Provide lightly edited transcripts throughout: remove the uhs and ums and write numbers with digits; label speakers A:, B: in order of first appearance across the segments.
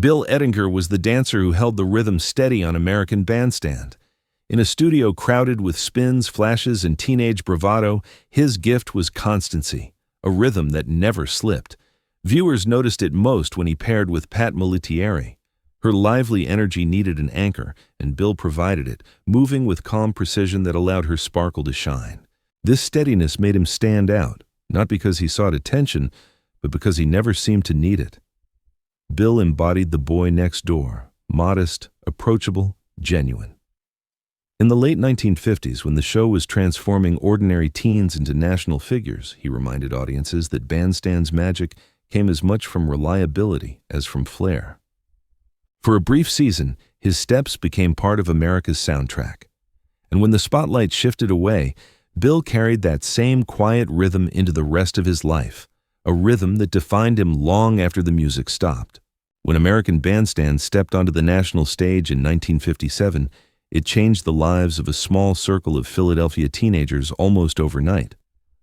A: Bill Ettinger was the dancer who held the rhythm steady on American Bandstand. In a studio crowded with spins, flashes, and teenage bravado, his gift was constancy, a rhythm that never slipped. Viewers noticed it most when he paired with Pat Molittieri. Her lively energy needed an anchor, and Bill provided it, moving with calm precision that allowed her sparkle to shine. This steadiness made him stand out, not because he sought attention, but because he never seemed to need it. Bill embodied the boy next door, modest, approachable, genuine. In the late 1950s, when the show was transforming ordinary teens into national figures, he reminded audiences that Bandstand's magic came as much from reliability as from flair. For a brief season, his steps became part of America's soundtrack. And when the spotlight shifted away, Bill carried that same quiet rhythm into the rest of his life, a rhythm that defined him long after the music stopped. When American Bandstand stepped onto the national stage in 1957, it changed the lives of a small circle of Philadelphia teenagers almost overnight.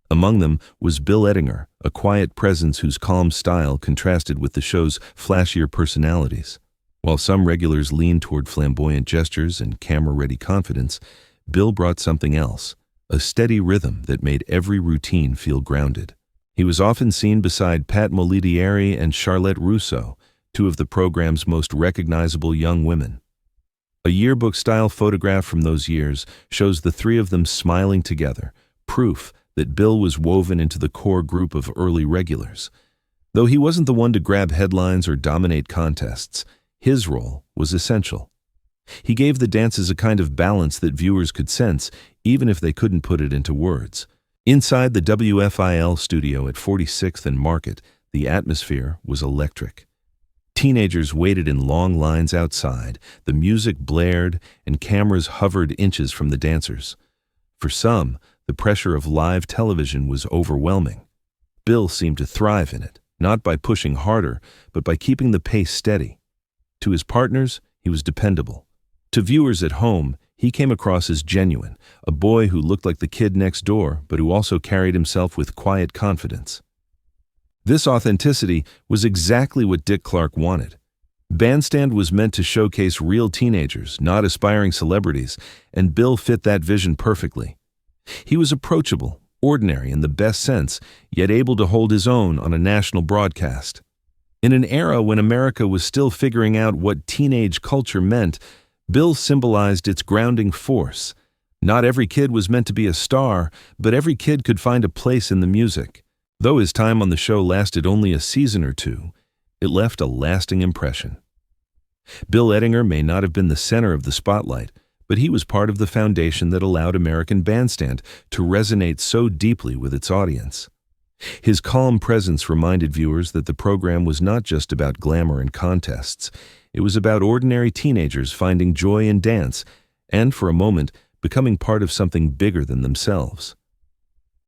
A: Among them was Bill Ettinger, a quiet presence whose calm style contrasted with the show's flashier personalities. While some regulars leaned toward flamboyant gestures and camera-ready confidence, Bill brought something else, a steady rhythm that made every routine feel grounded. He was often seen beside Pat Molittieri and Charlotte Russo, two of the program's most recognizable young women. A yearbook-style photograph from those years shows the three of them smiling together, proof that Bill was woven into the core group of early regulars. Though he wasn't the one to grab headlines or dominate contests, his role was essential. He gave the dances a kind of balance that viewers could sense, even if they couldn't put it into words. Inside the WFIL studio at 46th and Market, the atmosphere was electric. Teenagers waited in long lines outside, the music blared, and cameras hovered inches from the dancers. For some, the pressure of live television was overwhelming. Bill seemed to thrive in it, not by pushing harder, but by keeping the pace steady. To his partners, he was dependable. To viewers at home, he came across as genuine, a boy who looked like the kid next door, but who also carried himself with quiet confidence. This authenticity was exactly what Dick Clark wanted. Bandstand was meant to showcase real teenagers, not aspiring celebrities, and Bill fit that vision perfectly. He was approachable, ordinary in the best sense, yet able to hold his own on a national broadcast. In an era when America was still figuring out what teenage culture meant, Bill symbolized its grounding force. Not every kid was meant to be a star, but every kid could find a place in the music. Though his time on the show lasted only a season or two, it left a lasting impression. Bill Ettinger may not have been the center of the spotlight, but he was part of the foundation that allowed American Bandstand to resonate so deeply with its audience. His calm presence reminded viewers that the program was not just about glamour and contests. It was about ordinary teenagers finding joy in dance and, for a moment, becoming part of something bigger than themselves.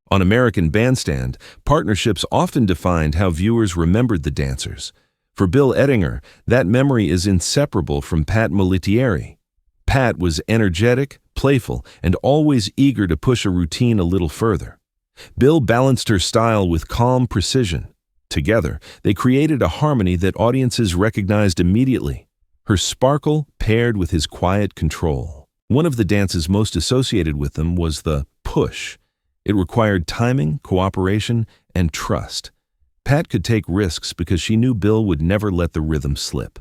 A: On American Bandstand, partnerships often defined how viewers remembered the dancers. For Bill Ettinger, that memory is inseparable from Pat Molittieri. Pat was energetic, playful, and always eager to push a routine a little further. Bill balanced her style with calm precision. Together, they created a harmony that audiences recognized immediately. Her sparkle paired with his quiet control. One of the dances most associated with them was the push. It required timing, cooperation, and trust. Pat could take risks because she knew Bill would never let the rhythm slip.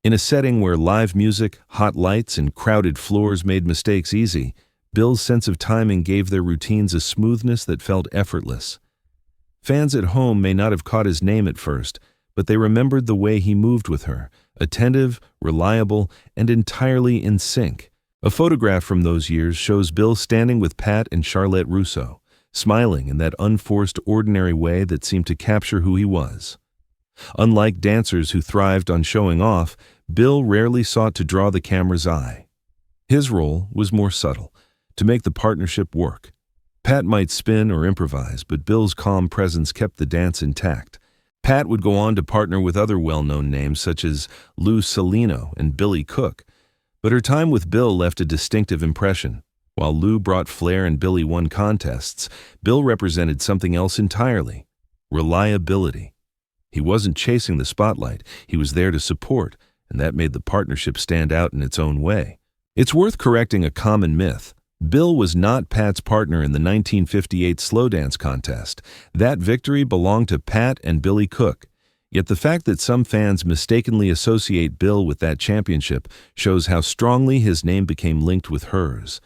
A: In a setting where live music, hot lights, and crowded floors made mistakes easy, Bill's sense of timing gave their routines a smoothness that felt effortless. Fans at home may not have caught his name at first, but they remembered the way he moved with her, attentive, reliable, and entirely in sync. A photograph from those years shows Bill standing with Pat and Charlotte Russo, smiling in that unforced, ordinary way that seemed to capture who he was. Unlike dancers who thrived on showing off, Bill rarely sought to draw the camera's eye. His role was more subtle, to make the partnership work. Pat might spin or improvise, but Bill's calm presence kept the dance intact. Pat would go on to partner with other well-known names such as Lou Salino and Billy Cook, but her time with Bill left a distinctive impression. While Lou brought flair and Billy won contests, Bill represented something else entirely: reliability. He wasn't chasing the spotlight, he was there to support, and that made the partnership stand out in its own way. It's worth correcting a common myth. Bill was not Pat's partner in the 1958 slow dance contest. That victory belonged to Pat and Billy Cook. Yet the fact that some fans mistakenly associate Bill with that championship shows how strongly his name became linked with hers.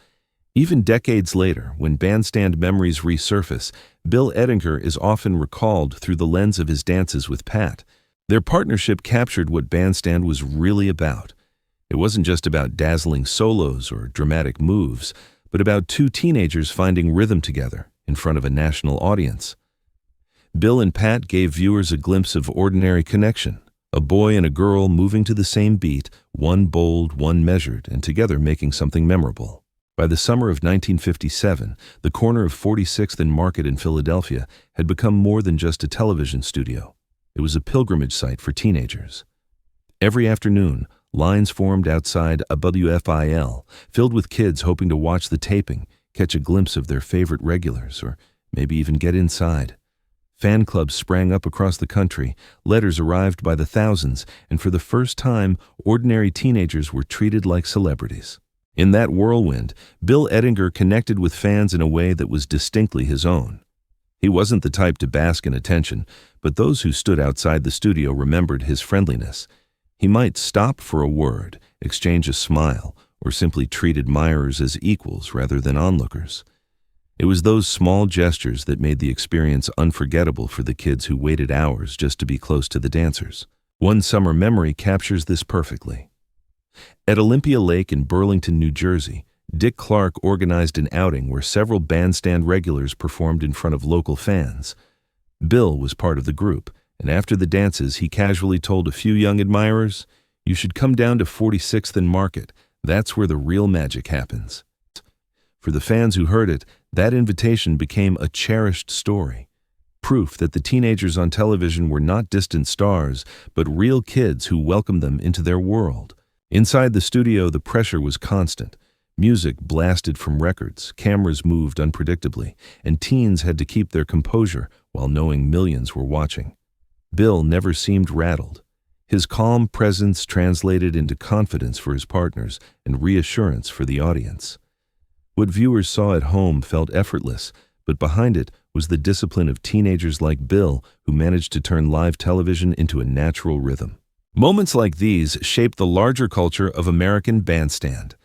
A: Even decades later, when bandstand memories resurface, Bill Ettinger is often recalled through the lens of his dances with Pat. Their partnership captured what bandstand was really about. It wasn't just about dazzling solos or dramatic moves, but about two teenagers finding rhythm together in front of a national audience. Bill and Pat gave viewers a glimpse of ordinary connection, a boy and a girl moving to the same beat, one bold, one measured, and together making something memorable. By the summer of 1957, the corner of 46th and Market in Philadelphia had become more than just a television studio. It was a pilgrimage site for teenagers. Every afternoon, lines formed outside a WFIL, filled with kids hoping to watch the taping, catch a glimpse of their favorite regulars, or maybe even get inside. Fan clubs sprang up across the country, letters arrived by the thousands, and for the first time, ordinary teenagers were treated like celebrities. In that whirlwind, Bill Ettinger connected with fans in a way that was distinctly his own. He wasn't the type to bask in attention, but those who stood outside the studio remembered his friendliness. He might stop for a word, exchange a smile, or simply treat admirers as equals rather than onlookers. It was those small gestures that made the experience unforgettable for the kids who waited hours just to be close to the dancers. One summer memory captures this perfectly. At Olympia Lake in Burlington, New Jersey, Dick Clark organized an outing where several bandstand regulars performed in front of local fans. Bill was part of the group, and after the dances he casually told a few young admirers, "You should come down to 46th and Market. That's where the real magic happens." For the fans who heard it, that invitation became a cherished story. Proof that the teenagers on television were not distant stars, but real kids who welcomed them into their world. Inside the studio, the pressure was constant. Music blasted from records, cameras moved unpredictably, and teens had to keep their composure while knowing millions were watching. Bill never seemed rattled. His calm presence translated into confidence for his partners and reassurance for the audience. What viewers saw at home felt effortless, but behind it was the discipline of teenagers like Bill who managed to turn live television into a natural rhythm. Moments like these shaped the larger culture of American Bandstand.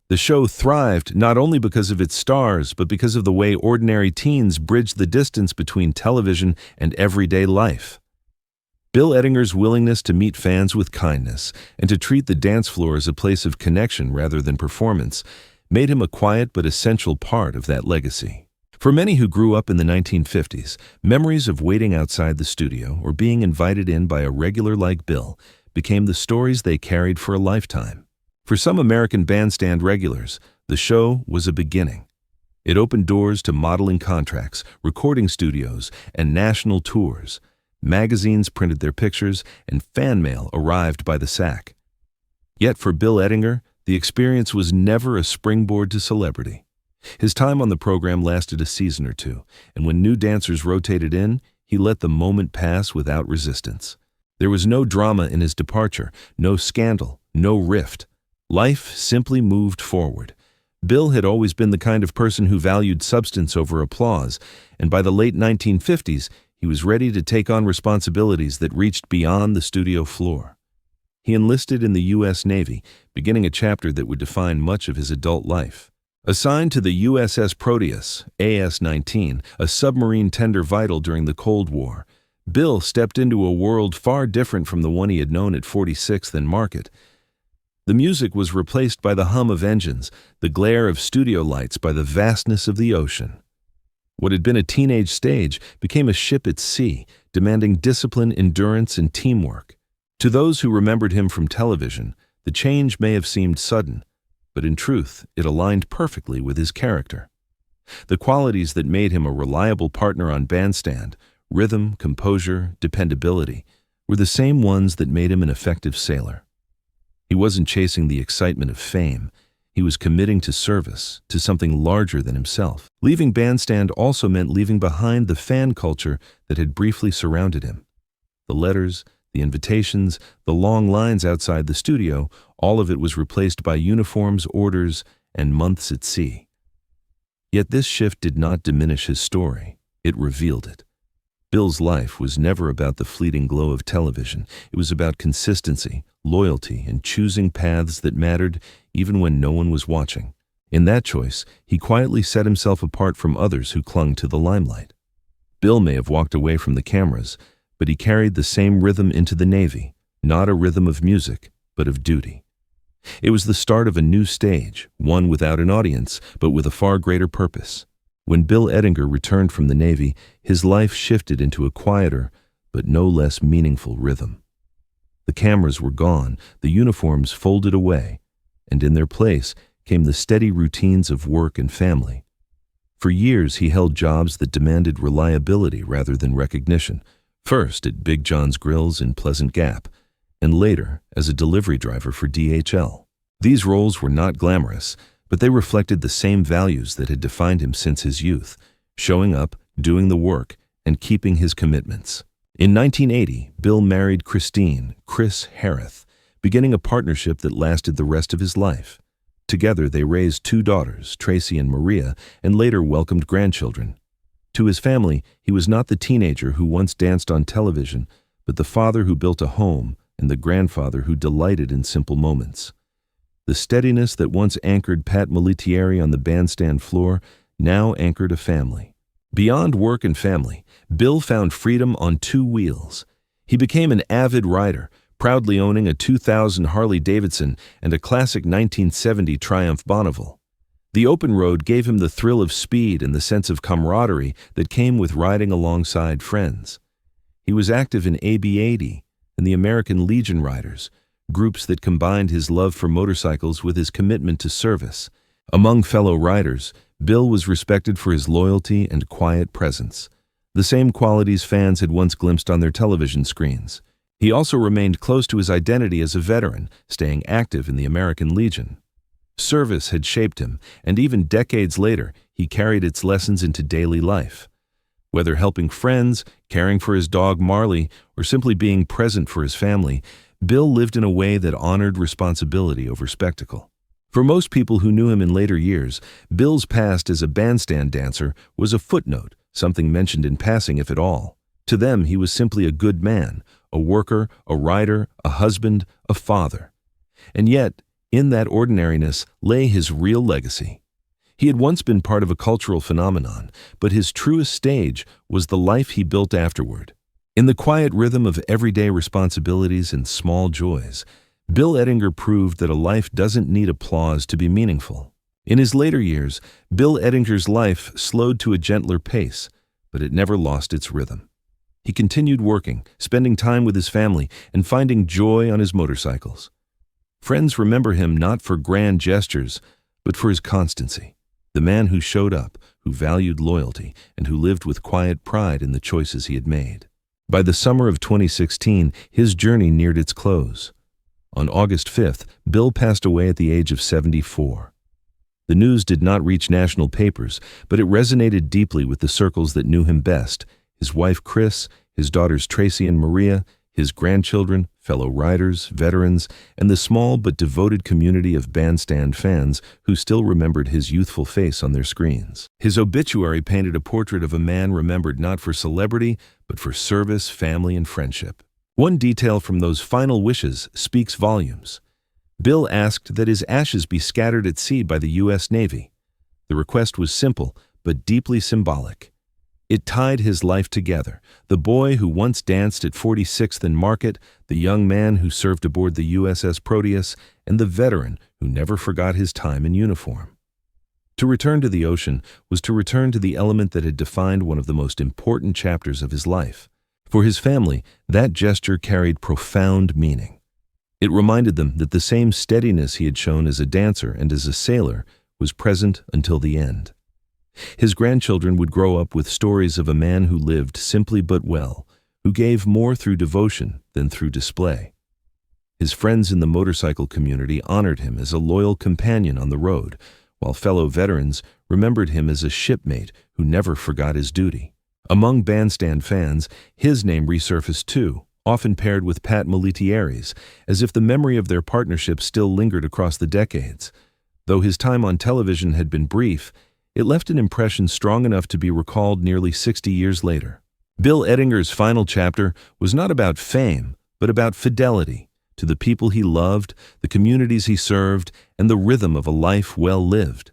A: The show thrived not only because of its stars, but because of the way ordinary teens bridged the distance between television and everyday life. Bill Ettinger's willingness to meet fans with kindness and to treat the dance floor as a place of connection rather than performance made him a quiet but essential part of that legacy. For many who grew up in the 1950s, memories of waiting outside the studio or being invited in by a regular like Bill became the stories they carried for a lifetime. For some American Bandstand regulars, the show was a beginning. It opened doors to modeling contracts, recording studios, and national tours. Magazines printed their pictures, and fan mail arrived by the sack. Yet for Bill Ettinger, the experience was never a springboard to celebrity. His time on the program lasted a season or two, and when new dancers rotated in, he let the moment pass without resistance. There was no drama in his departure, no scandal, no rift. Life simply moved forward. Bill had always been the kind of person who valued substance over applause, and by the late 1950s, he was ready to take on responsibilities that reached beyond the studio floor. He enlisted in the U.S. Navy, beginning a chapter that would define much of his adult life. Assigned to the USS Proteus, AS-19, a submarine tender vital during the Cold War, Bill stepped into a world far different from the one he had known at 46th and Market. The music was replaced by the hum of engines, the glare of studio lights by the vastness of the ocean. What had been a teenage stage became a ship at sea, demanding discipline, endurance, and teamwork. To those who remembered him from television, the change may have seemed sudden, but in truth, it aligned perfectly with his character. The qualities that made him a reliable partner on Bandstand, rhythm, composure, dependability, were the same ones that made him an effective sailor. He wasn't chasing the excitement of fame. He was committing to service, to something larger than himself. Leaving Bandstand also meant leaving behind the fan culture that had briefly surrounded him. the letters, the invitations, the long lines outside the studio, all of it was replaced by uniforms, orders, and months at sea. Yet this shift did not diminish his story. It revealed it. Bill's life was never about the fleeting glow of television. It was about consistency, loyalty, and choosing paths that mattered even when no one was watching. In that choice, he quietly set himself apart from others who clung to the limelight. Bill may have walked away from the cameras, but he carried the same rhythm into the Navy, not a rhythm of music, but of duty. It was the start of a new stage, one without an audience, but with a far greater purpose. When Bill Ettinger returned from the Navy, his life shifted into a quieter, but no less meaningful rhythm. The cameras were gone, the uniforms folded away, and in their place came the steady routines of work and family. For years, he held jobs that demanded reliability rather than recognition, first at Big John's Grills in Pleasant Gap, and later as a delivery driver for DHL. These roles were not glamorous, but they reflected the same values that had defined him since his youth: showing up, doing the work, and keeping his commitments. In 1980, Bill married Chris Hareth, beginning a partnership that lasted the rest of his life. Together, they raised 2 daughters, Tracy and Maria, and later welcomed grandchildren. To his family, he was not the teenager who once danced on television, but the father who built a home and the grandfather who delighted in simple moments. The steadiness that once anchored Pat Molittieri on the bandstand floor now anchored a family. Beyond work and family, Bill found freedom on 2 wheels. He became an avid rider, proudly owning a 2000 Harley-Davidson and a classic 1970 Triumph Bonneville. The open road gave him the thrill of speed and the sense of camaraderie that came with riding alongside friends. He was active in AB-80 and the American Legion Riders, groups that combined his love for motorcycles with his commitment to service. Among fellow riders, Bill was respected for his loyalty and quiet presence, the same qualities fans had once glimpsed on their television screens. He also remained close to his identity as a veteran, staying active in the American Legion. Service had shaped him, and even decades later, he carried its lessons into daily life. Whether helping friends, caring for his dog Marley, or simply being present for his family, Bill lived in a way that honored responsibility over spectacle. For most people who knew him in later years, Bill's past as a bandstand dancer was a footnote, something mentioned in passing if at all. To them, he was simply a good man, a worker, a rider, a husband, a father. And yet, in that ordinariness lay his real legacy. He had once been part of a cultural phenomenon, but his truest stage was the life he built afterward. In the quiet rhythm of everyday responsibilities and small joys, Bill Ettinger proved that a life doesn't need applause to be meaningful. In his later years, Bill Ettinger's life slowed to a gentler pace, but it never lost its rhythm. He continued working, spending time with his family, and finding joy on his motorcycles. Friends remember him not for grand gestures, but for his constancy, the man who showed up, who valued loyalty, and who lived with quiet pride in the choices he had made. By the summer of 2016, his journey neared its close. On August 5th, Bill passed away at the age of 74. The news did not reach national papers, but it resonated deeply with the circles that knew him best: his wife Chris, his daughters Tracy and Maria, his grandchildren, fellow riders, veterans, and the small but devoted community of bandstand fans who still remembered his youthful face on their screens. His obituary painted a portrait of a man remembered not for celebrity, but for service, family, and friendship. One detail from those final wishes speaks volumes. Bill asked that his ashes be scattered at sea by the U.S. Navy. The request was simple, but deeply symbolic. It tied his life together: the boy who once danced at 46th and Market, the young man who served aboard the USS Proteus, and the veteran who never forgot his time in uniform. To return to the ocean was to return to the element that had defined one of the most important chapters of his life. For his family, that gesture carried profound meaning. It reminded them that the same steadiness he had shown as a dancer and as a sailor was present until the end. His grandchildren would grow up with stories of a man who lived simply but well, who gave more through devotion than through display. His friends in the motorcycle community honored him as a loyal companion on the road, while fellow veterans remembered him as a shipmate who never forgot his duty. Among bandstand fans, his name resurfaced too, often paired with Pat Molittieri's, as if the memory of their partnership still lingered across the decades. Though his time on television had been brief, it left an impression strong enough to be recalled nearly 60 years later. Bill Ettinger's final chapter was not about fame, but about fidelity to the people he loved, the communities he served, and the rhythm of a life well lived.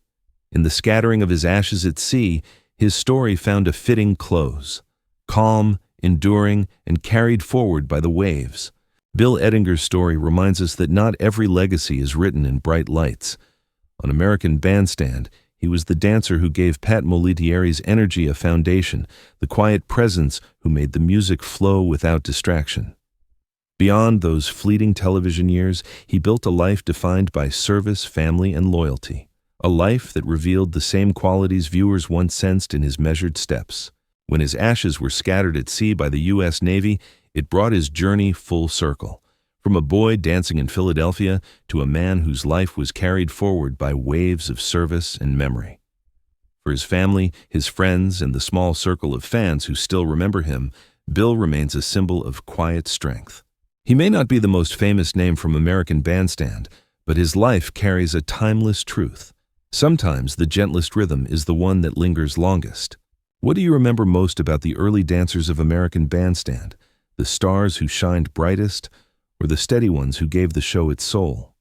A: In the scattering of his ashes at sea, his story found a fitting close. Calm, enduring, and carried forward by the waves. Bill Ettinger's story reminds us that not every legacy is written in bright lights. On American Bandstand, he was the dancer who gave Pat Molittieri's energy a foundation, the quiet presence who made the music flow without distraction. Beyond those fleeting television years, he built a life defined by service, family, and loyalty. A life that revealed the same qualities viewers once sensed in his measured steps. When his ashes were scattered at sea by the U.S. Navy, it brought his journey full circle. From a boy dancing in Philadelphia to a man whose life was carried forward by waves of service and memory. For his family, his friends, and the small circle of fans who still remember him, Bill remains a symbol of quiet strength. He may not be the most famous name from American Bandstand, but his life carries a timeless truth. Sometimes the gentlest rhythm is the one that lingers longest. What do you remember most about the early dancers of American Bandstand? The stars who shined brightest, or the steady ones who gave the show its soul?